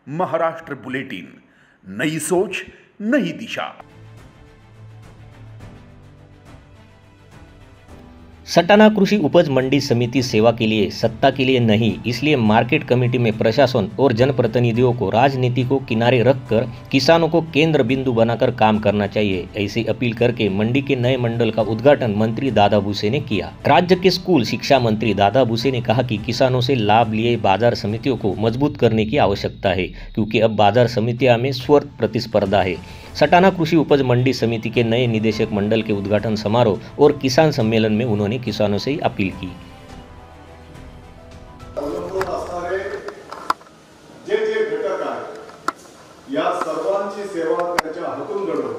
Maharashtra bulletin, नई सोच नई दिशा। सटाना कृषि उपज मंडी समिति सेवा के लिए, सत्ता के लिए नहीं, इसलिए मार्केट कमेटी में प्रशासन और जनप्रतिनिधियों को राजनीति को किनारे रखकर किसानों को केंद्र बिंदु बनाकर काम करना चाहिए। ऐसी अपील करके मंडी के नए मंडल का उद्घाटन मंत्री दादा भूसे ने किया। राज्य के स्कूल शिक्षा मंत्री दादा भूसे ने कहा कि किसानों से लाभ लिए बाजार समितियों को मजबूत करने की आवश्यकता है, क्योंकि अब बाजार समितियां में स्वर्थ प्रतिस्पर्धा है। सटाना कृषि उपज मंडी समिति के नए निदेशक मंडल के उद्घाटन समारोह और किसान सम्मेलन में उन्होंने किसानों से अपील की। जे जे घटक आहेत या सर्वांची सेवा त्यांच्या हातून घडवून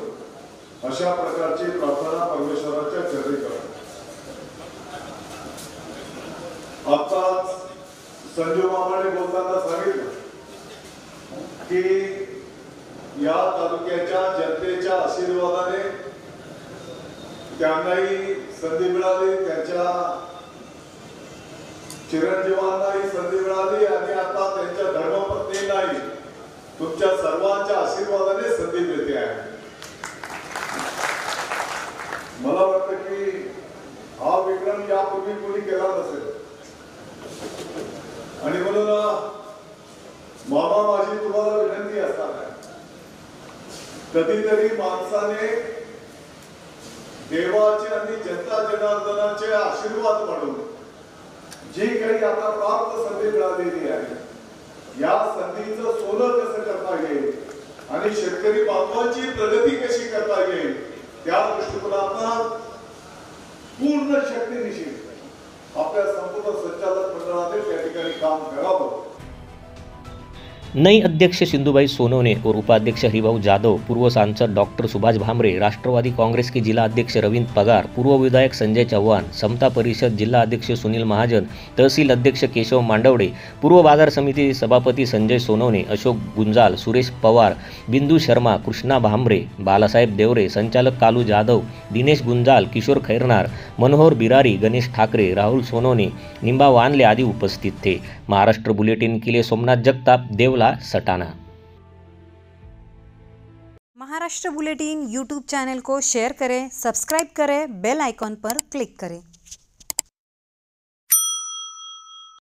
अशा प्रकारची प्रार्थना परमेश्वराच्या चरणी करतो। आता संजू मामाने बोलताना सांगितलं की या तालुक्याच्या जनतेच्या आशीर्वादाने त्यांनाही संधी मिळाली, त्यांच्या चिरंजीवांनाही संधी मिळाली आणि आता त्यांच्या धर्मपत्नींनाही तुमच्या सर्वांच्या आशीर्वादाने संधी मिळते आहे। मला वाटतं की हा विक्रम यापूर्वी कोणी केला नसेल आणि म्हणून मामा माझी तुम्हाला विनंती असणार आहे, कधीतरी माणसाने देवाचे आणि जनता जनार्दनाचे आशीर्वाद म्हणून जी काही आता प्राप्त संधी मिळालेली आहे, या संधीचं सोनं कसं करता येईल आणि शेतकरी बांधवांची प्रगती कशी करता येईल, त्या दृष्टिकोनातून पूर्ण शक्तीनिशी आपल्या संपूर्ण संचालक मंडळाने त्या ठिकाणी काम करावं। नई अध्यक्ष सिंधुबाई सोनवणे और उपाध्यक्ष हरिभाऊ जाधव, पूर्व सांसद डॉक्टर सुभाष भामरे, राष्ट्रवादी कांग्रेस के जिला अध्यक्ष रविंद्र पगार, पूर्व विधायक संजय चौहान, समता परिषद जिला अध्यक्ष सुनील महाजन, तहसील अध्यक्ष केशव मांडवडे, पूर्व बाजार समिति सभापति संजय सोनवणे, अशोक गुंजाल, सुरेश पवार, बिंदु शर्मा, कृष्णा भामरे, बालासाहेब देवरे, संचालक कालू जाधव, दिनेश गुंजाल, किशोर खैरनार, मनोहर बिरारी, गणेश ठाकरे, राहुल सोनवणे, निंबा वानले आदि उपस्थित थे। महाराष्ट्र बुलेटिन के लिए सोमनाथ जगताप, देवला, सटाना। महाराष्ट्र बुलेटिन यूट्यूब चैनल को शेयर करें, सब्सक्राइब करें, बेल आइकॉन पर क्लिक करें।